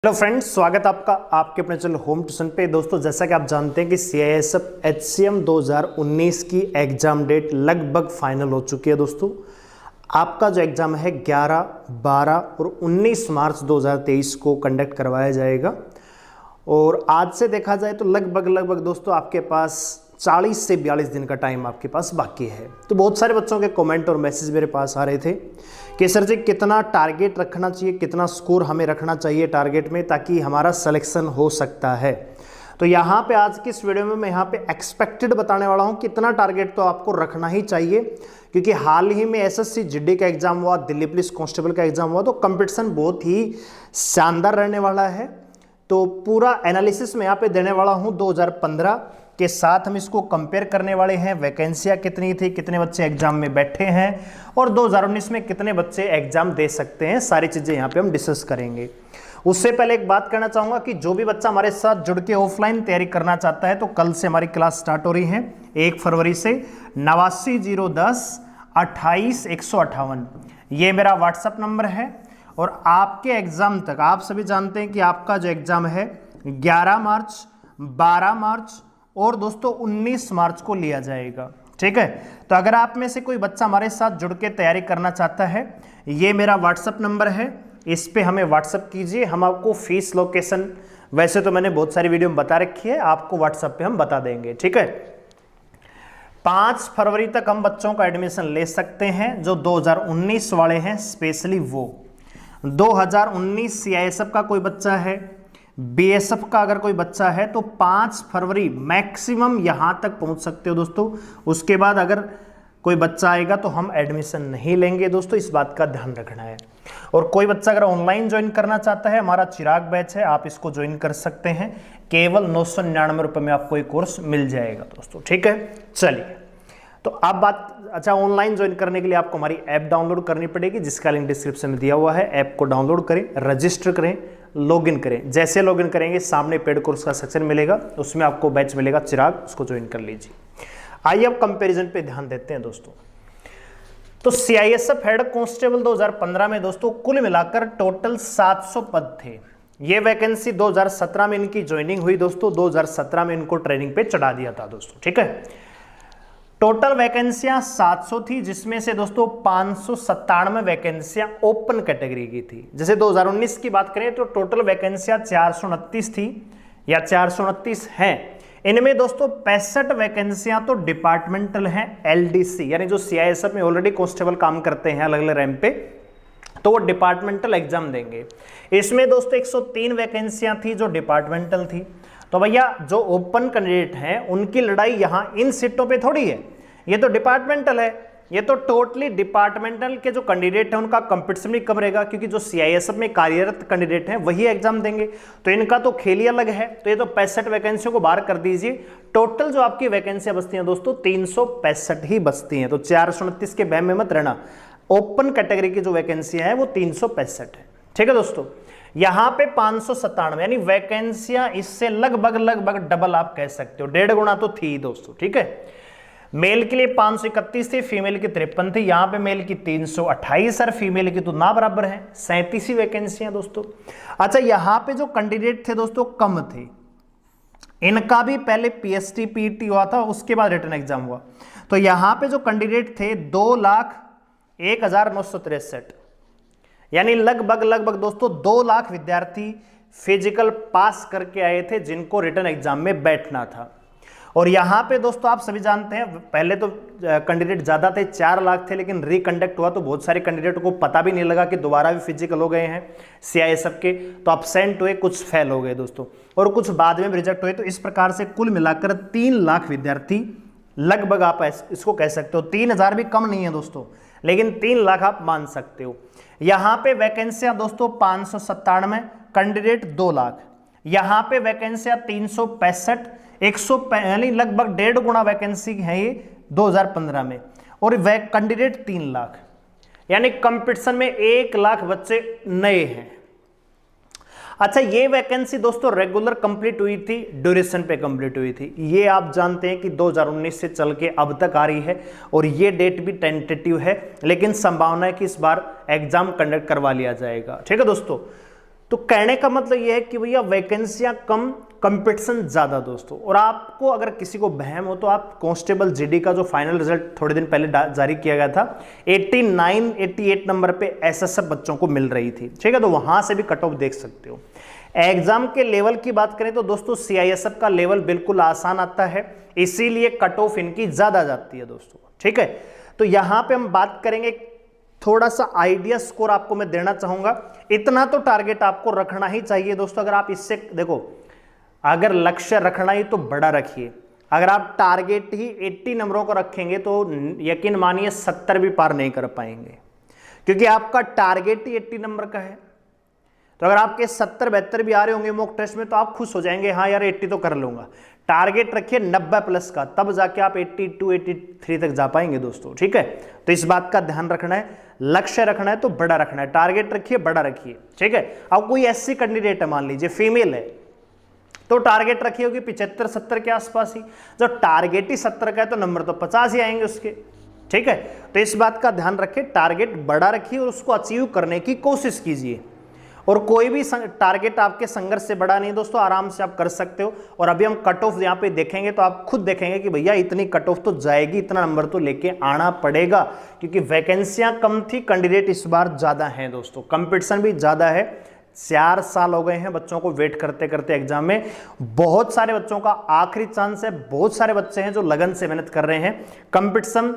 Hello friends, स्वागत आपका आपके अपने चैनल होम ट्यूशन पे। दोस्तों, जैसा कि आप जानते हैं कि CISF HCM 2019 की एग्ज़ाम डेट लगभग फाइनल हो चुकी है। दोस्तों, आपका जो एग्ज़ाम है 11, 12 और 19 मार्च 2023 को कंडक्ट करवाया जाएगा। और आज से देखा जाए तो लगभग दोस्तों आपके पास 40 से 42 दिन का टाइम आपके पास बाकी है। तो बहुत सारे बच्चों के कमेंट और मैसेज मेरे पास आ रहे थे कि सर जी कितना टारगेट रखना चाहिए, कितना स्कोर हमें रखना चाहिए टारगेट में ताकि हमारा सिलेक्शन हो सकता है। तो यहाँ पे आज की इस वीडियो में मैं यहाँ पे एक्सपेक्टेड बताने वाला हूँ। कितना टारगेट तो आपको रखना ही चाहिए, क्योंकि हाल ही में SSC GD का एग्जाम हुआ, दिल्ली पुलिस कांस्टेबल का एग्जाम हुआ, तो कंपटीशन बहुत ही शानदार रहने वाला है। तो पूरा एनालिसिस में यहाँ पे देने वाला हूँ। 2015 के साथ हम इसको कंपेयर करने वाले हैं। वैकेंसियाँ कितनी थी, कितने बच्चे एग्जाम में बैठे हैं और 2019 में कितने बच्चे एग्जाम दे सकते हैं, सारी चीज़ें यहाँ पे हम डिस्कस करेंगे। उससे पहले एक बात कहना चाहूँगा कि जो भी बच्चा हमारे साथ जुड़ के ऑफलाइन तैयारी करना चाहता है तो कल से हमारी क्लास स्टार्ट हो रही है 1 फरवरी से। 89 010 28 158 ये मेरा व्हाट्सअप नंबर है। और आपके एग्ज़ाम तक आप सभी जानते हैं कि आपका जो एग्ज़ाम है 11 मार्च, 12 मार्च और दोस्तों 19 मार्च को लिया जाएगा। ठीक है, तो अगर आप में से कोई बच्चा हमारे साथ जुड़ के तैयारी करना चाहता है, ये मेरा व्हाट्सअप नंबर है, इस पे हमें व्हाट्सअप कीजिए। हम आपको फीस, लोकेशन, वैसे तो मैंने बहुत सारी वीडियो में बता रखी है, आपको व्हाट्सएप पे हम बता देंगे। ठीक है, 5 फरवरी तक हम बच्चों का एडमिशन ले सकते हैं। जो 2019 वाले हैं स्पेशली वो 2019 CISF का कोई बच्चा है, BSF का अगर कोई बच्चा है तो 5 फरवरी मैक्सिमम यहाँ तक पहुँच सकते हो दोस्तों। उसके बाद अगर कोई बच्चा आएगा तो हम एडमिशन नहीं लेंगे दोस्तों, इस बात का ध्यान रखना है। और कोई बच्चा अगर ऑनलाइन ज्वाइन करना चाहता है, हमारा चिराग बैच है, आप इसको ज्वाइन कर सकते हैं। केवल 999 रुपये में आपको ये कोर्स मिल जाएगा दोस्तों। ठीक है, चलिए तो अब बात, अच्छा, ऑनलाइन ज्वाइन करने के लिए आपको हमारी ऐप डाउनलोड करनी पड़ेगी, जिसका लिंक डिस्क्रिप्शन में दिया हुआ है। ऐप को डाउनलोड करें, रजिस्टर करें, लॉगिन करें। जैसे लॉगिन करेंगे सामने पेड कोर्स का सेक्शन मिलेगा, उसमें आपको बैच मिलेगा चिराग, उसको ज्वाइन कर लीजिए। आइए अब कंपैरिजन पे ध्यान देते हैं दोस्तों। तो CISF हेड कांस्टेबल 2015 में दोस्तों कुल मिलाकर टोटल 700 पद थे। ये वैकेंसी 2017 में इनकी ज्वाइनिंग हुई दोस्तों, 2017 में इनको ट्रेनिंग पे चढ़ा दिया था दोस्तों। ठीक है, टोटल वैकेंसियां 700 थी, जिसमें से दोस्तों 597 वैकेंसियां ओपन कैटेगरी की थी। जैसे 2019 की बात करें तो टोटल वैकेंसियां 429 थी या 429 हैं। इनमें दोस्तों 65 वैकेंसियां तो डिपार्टमेंटल हैं, LDC यानी जो CISF में ऑलरेडी कांस्टेबल काम करते हैं अलग अलग रैंक पे, तो वो डिपार्टमेंटल एग्जाम देंगे। इसमें दोस्तों 103 वैकेंसियां थी जो डिपार्टमेंटल थी। तो भैया जो ओपन कैंडिडेट हैं उनकी लड़ाई यहां इन सीटों पे थोड़ी है, ये तो डिपार्टमेंटल है, ये तो टोटली डिपार्टमेंटल के जो कैंडिडेट हैं उनका कंपटीशन भी कम रहेगा, क्योंकि जो CISF में कार्यरत कैंडिडेट हैं वही एग्जाम देंगे, तो इनका तो खेल ही अलग है। तो ये तो 65 वैकेंसियों को बाहर कर दीजिए, टोटल जो आपकी वैकेंसियां बचती हैं दोस्तों 365 ही बचती हैं। तो 429 के बहम में मत रहना, ओपन कैटेगरी की जो वैकेंसियां हैं वो 365 है। ठीक है दोस्तों, यहां पे 597 यानी वैकेंसियां इससे लगभग डबल आप कह सकते हो, 1.5 गुना तो थी दोस्तों। ठीक है, मेल के लिए 531 थी, फीमेल की 53 थी। यहां पे मेल की 328 और फीमेल की तो ना बराबर है, 37 ही वैकेंसियां दोस्तों। अच्छा, यहां पे जो कैंडिडेट थे दोस्तों कम थे, इनका भी पहले PST PET हुआ था, उसके बाद रिटन एग्जाम हुआ। तो यहां पे जो कैंडिडेट थे 2,01,963 यानी लगभग दोस्तों 2 लाख विद्यार्थी फिजिकल पास करके आए थे जिनको रिटन एग्जाम में बैठना था। और यहाँ पे दोस्तों आप सभी जानते हैं पहले तो कैंडिडेट ज़्यादा थे, 4 लाख थे, लेकिन रिकंडक्ट हुआ तो बहुत सारे कैंडिडेट को पता भी नहीं लगा कि दोबारा भी फिजिकल हो गए हैं CISF के, तो अपसेंट हुए, कुछ फेल हो गए दोस्तों, और कुछ बाद में रिजेक्ट हुए। तो इस प्रकार से कुल मिलाकर 3 लाख विद्यार्थी लगभग आप इसको कह सकते हो। 3,000 भी कम नहीं है दोस्तों, लेकिन 3 लाख आप मान सकते हो। यहां पे वैकेंसियां दोस्तों 597, कैंडिडेट 2 लाख। यहां पे वैकेंसियां 365, 100 यानी लगभग 1.5 गुना वैकेंसी है ये 2015 में, और कैंडिडेट 3 लाख, यानी कंपटीशन में 1 लाख बच्चे नए हैं। अच्छा, ये वैकेंसी दोस्तों रेगुलर कंप्लीट हुई थी, ड्यूरेशन पे कंप्लीट हुई थी। ये आप जानते हैं कि 2019 से चल के अब तक आ रही है, और ये डेट भी टेंटेटिव है, लेकिन संभावना है कि इस बार एग्जाम कंडक्ट करवा लिया जाएगा। ठीक है दोस्तों, तो कहने का मतलब यह है कि भैया वैकेंसियां कम, कंपटीशन ज्यादा दोस्तों। और आपको अगर किसी को बहम हो तो आप कांस्टेबल जीडी का जो फाइनल रिजल्ट थोड़े दिन पहले जारी किया गया था, 89 88 नंबर पे एसएसएफ बच्चों को मिल रही थी, ठीक है, तो वहां से भी कट ऑफ देख सकते हो। एग्जाम के लेवल की बात करें तो दोस्तों सीआईएसएफ का लेवल बिल्कुल आसान आता है, इसीलिए कट ऑफ इनकी ज्यादा जाती है दोस्तों, ठीक है। तो यहां पे हम बात करेंगे, थोड़ा सा आइडिया स्कोर आपको मैं देना चाहूंगा। इतना तो टारगेट आपको रखना ही चाहिए दोस्तों। अगर आप इससे देखो, अगर लक्ष्य रखना ही तो बड़ा रखिए। अगर आप टारगेट ही 80 नंबरों को रखेंगे तो यकीन मानिए 70 भी पार नहीं कर पाएंगे, क्योंकि आपका टारगेट ही 80 नंबर का है। तो अगर आपके 70 72 भी आ रहे होंगे मॉक टेस्ट में तो आप खुश हो जाएंगे, हाँ यार 80 तो कर लूंगा। टारगेट रखिए 90 प्लस का, तब जाके आप 82 83 तक जा पाएंगे दोस्तों, ठीक है। तो इस बात का ध्यान रखना है, लक्ष्य रखना है तो बड़ा रखना है, टारगेट रखिए बड़ा रखिए, ठीक है। अब कोई एससी कैंडिडेट है, मान लीजिए फीमेल है, तो टारगेट रखिए होगी 75 70 के आसपास ही। जब टारगेट ही 70 का है तो नंबर तो 50 ही आएंगे उसके, ठीक है। तो इस बात का ध्यान रखिए, टारगेट बड़ा रखिए और उसको अचीव करने की कोशिश कीजिए। और कोई भी टारगेट आपके संघर्ष से बड़ा नहीं दोस्तों, आराम से आप कर सकते हो। और अभी हम कट ऑफ यहाँ पे देखेंगे तो आप खुद देखेंगे कि भैया इतनी कट ऑफ तो जाएगी, इतना नंबर तो लेके आना पड़ेगा, क्योंकि वैकेंसियां कम थी, कैंडिडेट इस बार ज्यादा हैं दोस्तों, कंपटीशन भी ज्यादा है। 4 साल हो गए हैं बच्चों को वेट करते करते एग्जाम में, बहुत सारे बच्चों का आखिरी चांस है, बहुत सारे बच्चे हैं जो लगन से मेहनत कर रहे हैं। कंपटीशन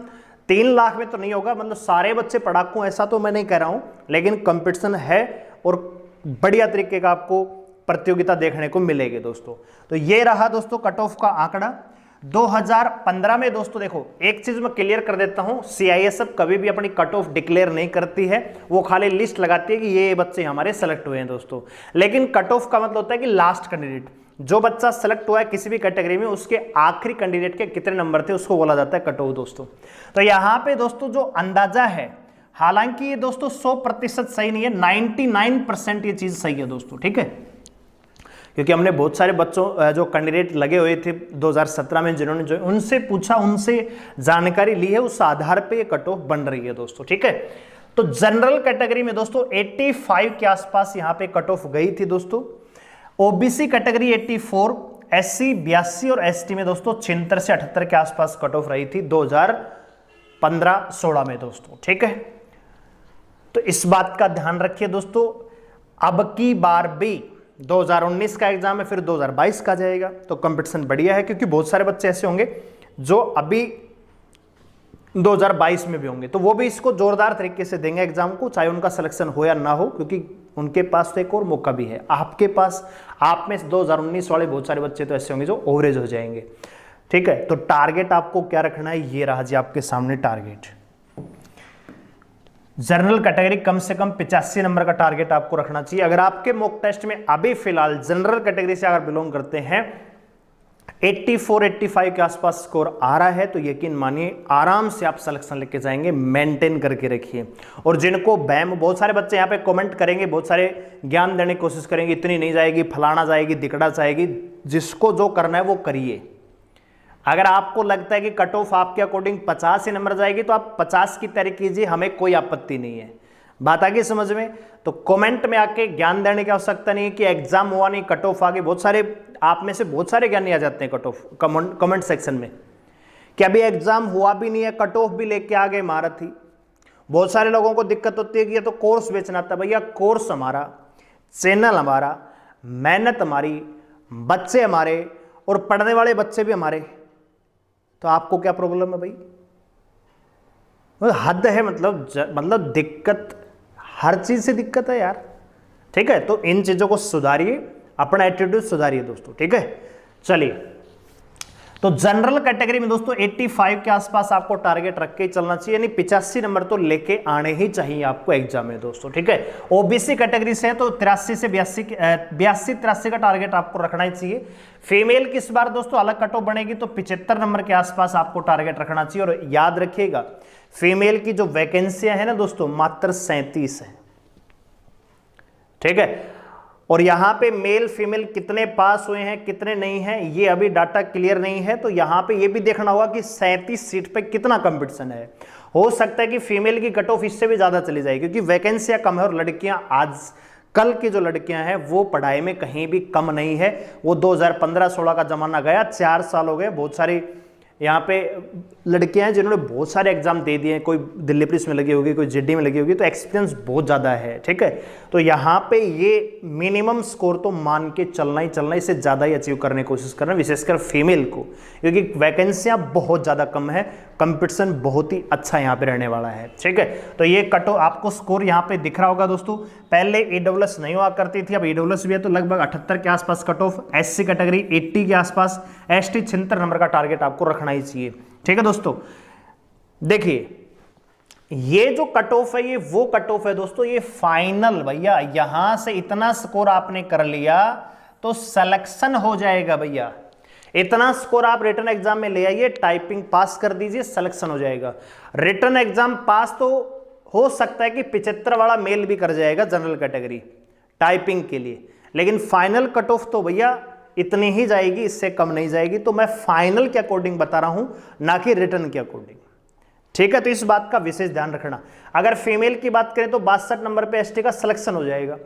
3 लाख में तो नहीं होगा, मतलब सारे बच्चे पढ़ाकू ऐसा तो मैं नहीं कह रहा हूं, लेकिन कंपटीशन है और बढ़िया तरीके का आपको प्रतियोगिता देखने को मिलेगी दोस्तों। तो ये रहा दोस्तों कट ऑफ का आंकड़ा 2015 में। दोस्तों देखो, एक चीज मैं क्लियर कर देता हूं, सीआईएसएफ कभी भी अपनी कट ऑफ डिक्लेयर नहीं करती है, वो खाली लिस्ट लगाती है कि ये बच्चे हमारे सेलेक्ट हुए हैं दोस्तों। लेकिन कट ऑफ का मतलब होता है कि लास्ट कैंडिडेट, जो बच्चा सेलेक्ट हुआ है किसी भी कैटेगरी में, उसके आखिरी कैंडिडेट के कितने नंबर थे उसको बोला जाता है कट ऑफ दोस्तों। तो यहां पे दोस्तों जो अंदाजा है, हालांकि ये दोस्तों 100% सही नहीं है, 99% ये चीज सही है दोस्तों, ठीक है। क्योंकि हमने बहुत सारे बच्चों जो कैंडिडेट लगे हुए थे 2017 में, जिन्होंने जो उनसे पूछा, उनसे जानकारी ली है, उस आधार पे ये कट ऑफ बन रही है दोस्तों, ठीक है। तो जनरल कैटेगरी में दोस्तों 85 के आसपास यहाँ पे कट ऑफ गई थी दोस्तों। ओबीसी कैटेगरी 84, एससी 82 और एसटी में दोस्तों 76 से 78 के आसपास कट ऑफ रही थी 2015-16 में दोस्तों, ठीक है। तो इस बात का ध्यान रखिए दोस्तों, अब की बार भी 2019 का एग्जाम है, फिर 2022 का जाएगा, तो कंपटीशन बढ़िया है, क्योंकि बहुत सारे बच्चे ऐसे होंगे जो अभी 2022 में भी होंगे, तो वो भी इसको जोरदार तरीके से देंगे एग्जाम को, चाहे उनका सिलेक्शन हो या ना हो, क्योंकि उनके पास तो एक और मौका भी है। आपके पास, आप में 2019 वाले बहुत सारे बच्चे तो ऐसे होंगे जो ओवरेज हो जाएंगे, ठीक है। तो टारगेट आपको क्या रखना है, ये रहा जी आपके सामने टारगेट। जनरल कैटेगरी कम से कम 85 नंबर का टारगेट आपको रखना चाहिए। अगर आपके मॉक टेस्ट में अभी फिलहाल जनरल कैटेगरी से अगर बिलोंग करते हैं 84-85 के आसपास स्कोर आ रहा है, तो यकीन मानिए आराम से आप सिलेक्शन लेके जाएंगे, मेंटेन करके रखिए। और जिनको बैम, बहुत सारे बच्चे यहाँ पे कमेंट करेंगे, बहुत सारे ज्ञान देने की कोशिश करेंगे, इतनी नहीं जाएगी, फलाना जाएगी, दिकड़ा जाएगी, जिसको जो करना है वो करिए। अगर आपको लगता है कि कट ऑफ आपके अकॉर्डिंग 50 ही नंबर जाएगी तो आप 50 की तैयारी कीजिए, हमें कोई आपत्ति नहीं है। बात आ गई समझ में? तो कमेंट में आके ज्ञान देने की आवश्यकता नहीं है कि एग्जाम हुआ नहीं, कट ऑफ आ गई। बहुत सारे आप में से बहुत सारे ज्ञानी आ जाते हैं कट ऑफ कमेंट सेक्शन में कि अभी एग्जाम हुआ भी नहीं है, कट ऑफ भी लेके आ गए महारथी। बहुत सारे लोगों को दिक्कत होती है कि ये तो कोर्स बेचना था। भैया कोर्स हमारा, चैनल हमारा, मेहनत हमारी, बच्चे हमारे और पढ़ने वाले बच्चे भी हमारे, तो आपको क्या प्रॉब्लम है भाई? हद है, मतलब दिक्कत, हर चीज से दिक्कत है यार, ठीक है। तो इन चीजों को सुधारिए, अपना एटीट्यूड सुधारिए दोस्तों, ठीक है। चलिए, तो जनरल कैटेगरी में दोस्तों 85 के आसपास आपको टारगेट रख के चलना चाहिए, यानी 85 नंबर तो लेके आने ही चाहिए आपको एग्जाम में दोस्तों, ठीक है। ओबीसी कैटेगरी से है तो 83 से 82-83 का टारगेट आपको रखना ही चाहिए। फीमेल की इस बार दोस्तों अलग कट ऑफ बनेगी तो 75 नंबर के आसपास आपको टारगेट रखना चाहिए। और याद रखिएगा, फीमेल की जो वैकेंसियां है ना दोस्तों, मात्र 37 है, ठीक है। और यहां पे मेल फीमेल कितने पास हुए हैं, कितने नहीं हैं, ये अभी डाटा क्लियर नहीं है। तो यहां पे ये भी देखना होगा कि 37 सीट पे कितना कंपटीशन है। हो सकता है कि फीमेल की कट ऑफ इससे भी ज्यादा चली जाए, क्योंकि वैकेंसियां कम है और लड़कियां आज कल की जो लड़कियां हैं वो पढ़ाई में कहीं भी कम नहीं है। वो 2015-16 का जमाना गया, 4 साल हो गए। बहुत सारी यहाँ पे लड़कियां हैं जिन्होंने बहुत सारे एग्जाम दे दिए हैं, कोई दिल्ली पुलिस में लगी होगी, कोई जीडी में लगी होगी, तो एक्सपीरियंस बहुत ज़्यादा है। ठीक है, तो यहाँ पे ये मिनिमम स्कोर तो मान के चलना ही चलना, इससे ज़्यादा ही अचीव करने की कोशिश करना, विशेषकर फीमेल को, क्योंकि वैकेंसियाँ बहुत ज़्यादा कम है, कंपटीशन बहुत ही अच्छा यहाँ पे रहने वाला है। ठीक है, तो ये कटो आपको स्कोर यहाँ पे दिख रहा होगा दोस्तों। पहले EWS नहीं हुआ करती थी, अब EWS भी है, तो लगभग 78 के आसपास कट ऑफ, SC कैटेगरी 80 के आसपास, ST 76 नंबर का टारगेट आपको रखना ही चाहिए। ठीक है दोस्तों, देखिए ये जो कट ऑफ है ये वो कट ऑफ है दोस्तों, ये फाइनल भैया। यहां से इतना स्कोर आपने कर लिया तो सिलेक्शन हो जाएगा भैया। इतना स्कोर आप रिटन एग्जाम में ले आइए, टाइपिंग पास कर दीजिए, सिलेक्शन हो जाएगा। रिटन एग्जाम पास तो हो सकता है कि 75 वाला मेल भी कर जाएगा जनरल कैटेगरी टाइपिंग के लिए, लेकिन फाइनल कट ऑफ तो भैया इतनी ही जाएगी, इससे कम नहीं जाएगी। तो मैं फाइनल के अकॉर्डिंग बता रहा हूं, ना कि रिटन के अकॉर्डिंग। ठीक है, तो इस बात का विशेष ध्यान रखना। अगर फीमेल की बात करें तो 62 नंबर पे ST का सिलेक्शन हो जाएगा।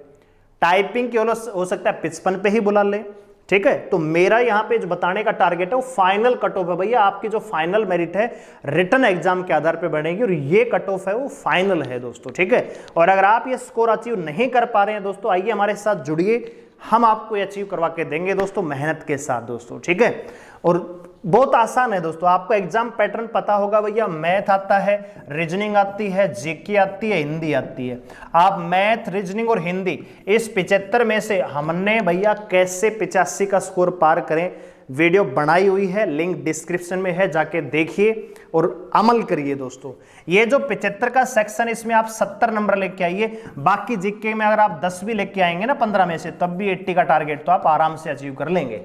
टाइपिंग केवल हो सकता है 55 पे ही बुला ले। ठीक है, तो मेरा यहाँ पे जो बताने का टारगेट है वो फाइनल कट ऑफ है भैया। आपकी जो फाइनल मेरिट है रिटन एग्जाम के आधार पे बनेगी, और ये कट ऑफ है वो फाइनल है दोस्तों। ठीक है, और अगर आप ये स्कोर अचीव नहीं कर पा रहे हैं दोस्तों, आइए हमारे साथ जुड़िए, हम आपको ये अचीव करवा के देंगे दोस्तों, मेहनत के साथ दोस्तों। ठीक है, और बहुत आसान है दोस्तों, आपको एग्जाम पैटर्न पता होगा भैया। मैथ आता है, रीजनिंग आती है, जीके आती है, हिंदी आती है। आप मैथ, रीजनिंग और हिंदी, इस 75 में से हमने भैया कैसे 85 का स्कोर पार करें, वीडियो बनाई हुई है, लिंक डिस्क्रिप्शन में है, जाके देखिए और अमल करिए दोस्तों। ये जो 75 का सेक्शन, इसमें आप 70 नंबर लेके आइए। बाकी जीके में अगर आप 10 भी लेके आएंगे ना 15 में से, तब भी 80 का टारगेट तो आप आराम से अचीव कर लेंगे।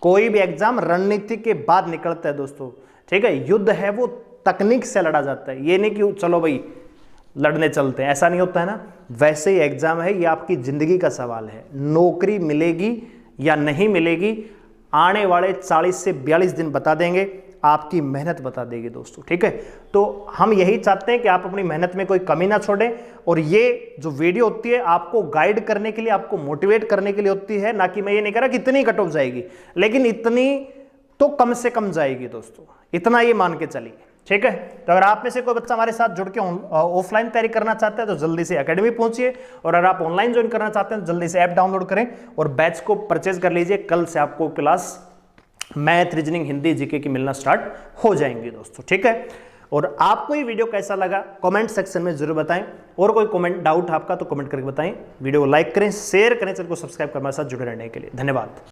कोई भी एग्जाम रणनीति के बाद निकलता है दोस्तों। ठीक है, युद्ध है वो तकनीक से लड़ा जाता है, ये नहीं कि चलो भाई लड़ने चलते हैं, ऐसा नहीं होता है ना। वैसे ही एग्जाम है, ये आपकी जिंदगी का सवाल है। नौकरी मिलेगी या नहीं मिलेगी, आने वाले 40 से 42 दिन बता देंगे, आपकी मेहनत बता देगी दोस्तों। ठीक है, तो हम यही चाहते हैं कि आप अपनी मेहनत में कोई कमी ना छोड़ें, और ये जो वीडियो होती है आपको गाइड करने के लिए, आपको मोटिवेट करने के लिए होती है, ना कि मैं ये नहीं कह रहा कि इतनी कट ऑफ जाएगी, लेकिन इतनी तो कम से कम जाएगी दोस्तों, इतना ये मान के चलिए। ठीक है, तो अगर आप में से कोई बच्चा हमारे साथ जुड़ के ऑफलाइन तैयारी करना चाहता है तो जल्दी से एकेडमी पहुंचिए, और अगर आप ऑनलाइन ज्वाइन करना चाहते हैं तो जल्दी से ऐप डाउनलोड करें और बैच को परचेज कर लीजिए। कल से आपको class math, reasoning, Hindi, GK की मिलना स्टार्ट हो जाएंगी दोस्तों। ठीक है, और आपको ये वीडियो कैसा लगा कमेंट सेक्शन में जरूर बताएं, और कोई कमेंट डाउट आपका तो कमेंट करके बताएं। वीडियो को लाइक करें, शेयर करें, चैनल को सब्सक्राइब कर हमारे साथ जुड़े रहने के लिए धन्यवाद।